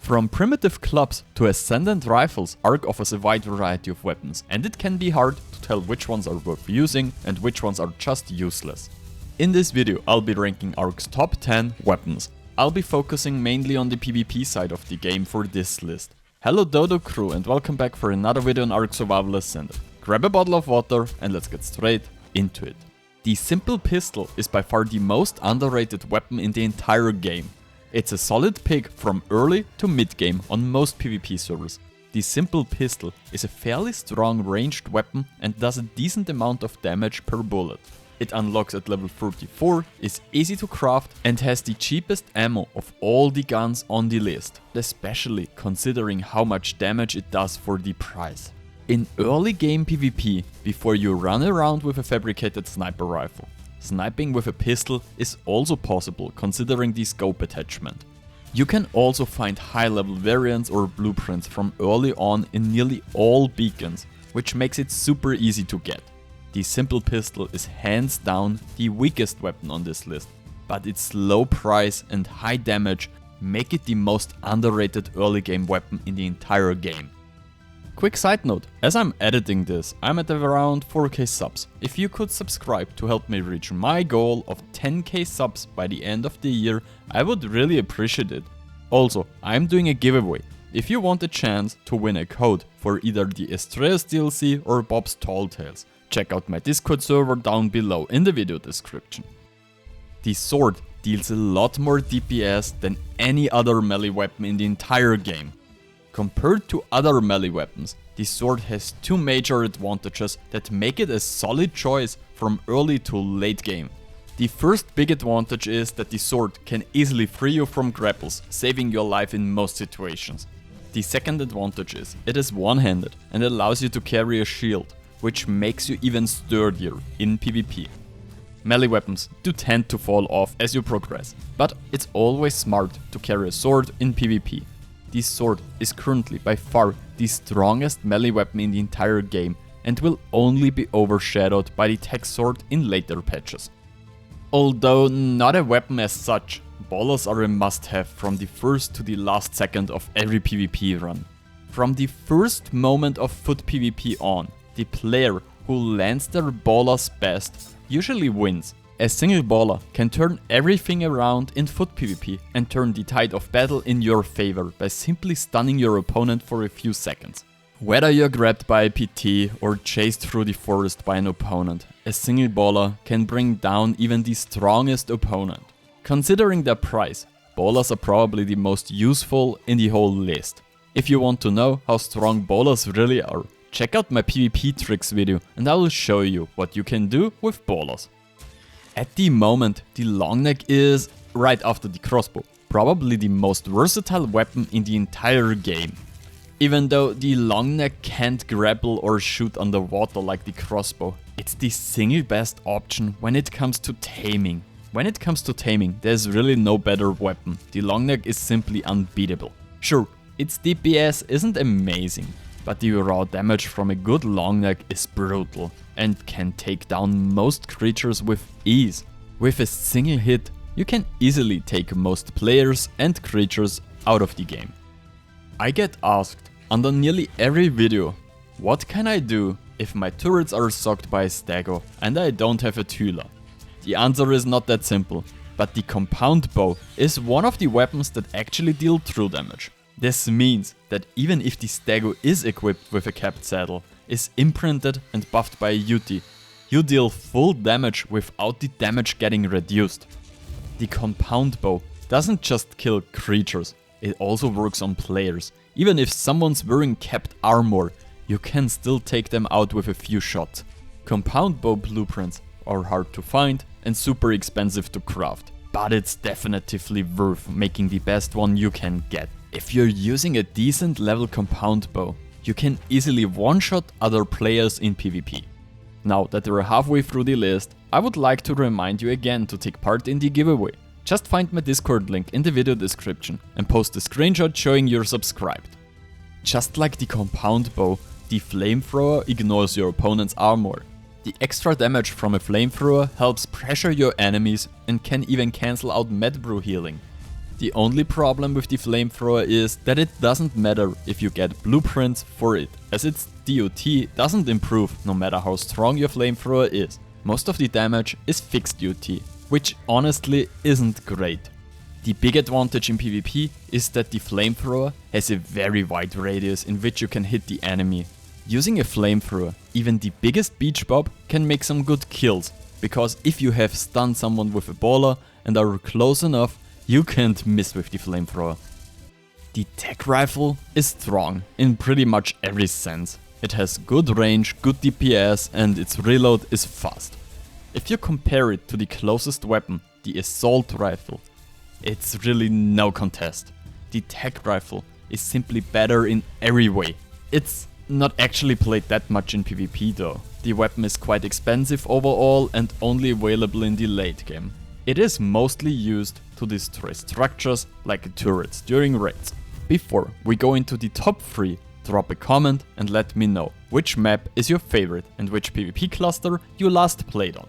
From primitive clubs to ascendant rifles, ARK offers a wide variety of weapons, and it can be hard to tell which ones are worth using and which ones are just useless. In this video I'll be ranking ARK's top 10 weapons. I'll be focusing mainly on the PvP side of the game for this list. Hello Dodo crew and welcome back for another video on ARK Survival Ascended. Grab a bottle of water and let's get straight into it. The simple pistol is by far the most underrated weapon in the entire game. It's a solid pick from early to mid game on most PvP servers. The simple pistol is a fairly strong ranged weapon and does a decent amount of damage per bullet. It unlocks at level 34, is easy to craft and has the cheapest ammo of all the guns on the list, especially considering how much damage it does for the price. In early game PvP, before you run around with a fabricated sniper rifle, sniping with a pistol is also possible considering the scope attachment. You can also find high level variants or blueprints from early on in nearly all beacons, which makes it super easy to get. The simple pistol is hands down the weakest weapon on this list, but its low price and high damage make it the most underrated early game weapon in the entire game. Quick side note, as I'm editing this, I'm at around 4k subs. If you could subscribe to help me reach my goal of 10k subs by the end of the year, I would really appreciate it. Also, I'm doing a giveaway. If you want a chance to win a code for either the Estrellas DLC or Bob's Tall Tales, check out my Discord server down below in the video description. The sword deals a lot more DPS than any other melee weapon in the entire game. Compared to other melee weapons, the sword has two major advantages that make it a solid choice from early to late game. The first big advantage is that the sword can easily free you from grapples, saving your life in most situations. The second advantage is it is one-handed and allows you to carry a shield, which makes you even sturdier in PvP. Melee weapons do tend to fall off as you progress, but it's always smart to carry a sword in PvP. This sword is currently by far the strongest melee weapon in the entire game and will only be overshadowed by the tech sword in later patches. Although not a weapon as such, ballers are a must-have from the first to the last second of every PvP run. From the first moment of foot PvP on, the player who lands their ballers best usually wins. A single baller can turn everything around in foot PvP and turn the tide of battle in your favor by simply stunning your opponent for a few seconds. Whether you're grabbed by a PT or chased through the forest by an opponent, a single baller can bring down even the strongest opponent. Considering their price, ballers are probably the most useful in the whole list. If you want to know how strong ballers really are, check out my PvP tricks video and I will show you what you can do with ballers. At the moment, the long neck is, right after the crossbow, probably the most versatile weapon in the entire game. Even though the long neck can't grapple or shoot underwater like the crossbow, it's the single best option when it comes to taming. When it comes to taming, there's really no better weapon. The long neck is simply unbeatable. Sure, its DPS isn't amazing, but the raw damage from a good long neck is brutal and can take down most creatures with ease. With a single hit, you can easily take most players and creatures out of the game. I get asked under nearly every video, what can I do if my turrets are socked by a stego and I don't have a Tula? The answer is not that simple, but the compound bow is one of the weapons that actually deal true damage. This means that even if the stego is equipped with a capped saddle, is imprinted and buffed by a UT, you deal full damage without the damage getting reduced. The compound bow doesn't just kill creatures, it also works on players. Even if someone's wearing capped armor, you can still take them out with a few shots. Compound bow blueprints are hard to find and super expensive to craft, but it's definitively worth making the best one you can get. If you're using a decent level compound bow, you can easily one-shot other players in PvP. Now that we're halfway through the list, I would like to remind you again to take part in the giveaway. Just find my Discord link in the video description and post a screenshot showing you're subscribed. Just like the compound bow, the flamethrower ignores your opponent's armor. The extra damage from a flamethrower helps pressure your enemies and can even cancel out med brew healing. The only problem with the flamethrower is that it doesn't matter if you get blueprints for it, as its DOT doesn't improve no matter how strong your flamethrower is. Most of the damage is fixed DOT, which honestly isn't great. The big advantage in PvP is that the flamethrower has a very wide radius in which you can hit the enemy. Using a flamethrower, even the biggest beach bob can make some good kills, because if you have stunned someone with a baller and are close enough, you can't miss with the flamethrower. The tech rifle is strong in pretty much every sense. It has good range, good DPS, and its reload is fast. If you compare it to the closest weapon, the assault rifle, it's really no contest. The tech rifle is simply better in every way. It's not actually played that much in PvP though. The weapon is quite expensive overall and only available in the late game. It is mostly used to destroy structures like turrets during raids. Before we go into the top 3, drop a comment and let me know which map is your favorite and which PvP cluster you last played on.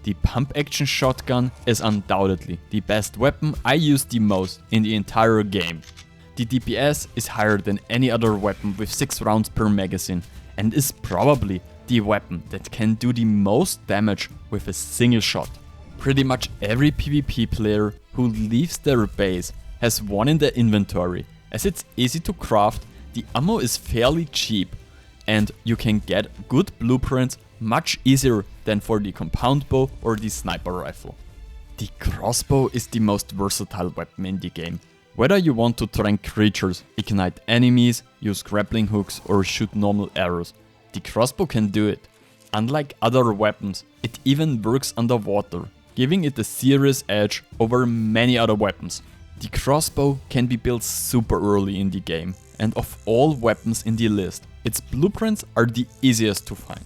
The pump action shotgun is undoubtedly the best weapon I use the most in the entire game. The DPS is higher than any other weapon with 6 rounds per magazine and is probably the weapon that can do the most damage with a single shot. Pretty much every PvP player who leaves their base has one in their inventory, as it's easy to craft, the ammo is fairly cheap, and you can get good blueprints much easier than for the compound bow or the sniper rifle. The crossbow is the most versatile weapon in the game. Whether you want to trank creatures, ignite enemies, use grappling hooks or shoot normal arrows, the crossbow can do it. Unlike other weapons, it even works underwater, giving it a serious edge over many other weapons. The crossbow can be built super early in the game, and of all weapons in the list, its blueprints are the easiest to find.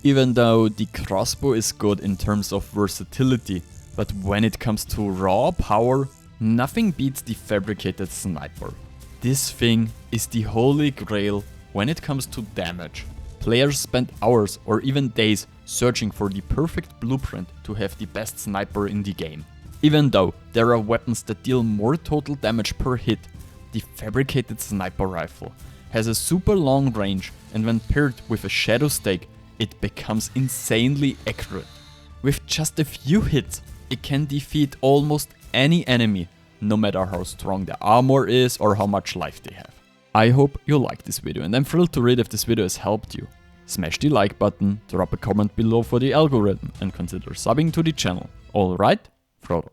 Even though the crossbow is good in terms of versatility, but when it comes to raw power, nothing beats the fabricated sniper. This thing is the holy grail when it comes to damage. Players spend hours or even days searching for the perfect blueprint to have the best sniper in the game. Even though there are weapons that deal more total damage per hit, the fabricated sniper rifle has a super long range, and when paired with a shadow stake, it becomes insanely accurate. With just a few hits, it can defeat almost any enemy, no matter how strong their armor is or how much life they have. I hope you liked this video, and I'm thrilled to read if this video has helped you. Smash the like button, drop a comment below for the algorithm, and consider subbing to the channel. Alright, Frodo.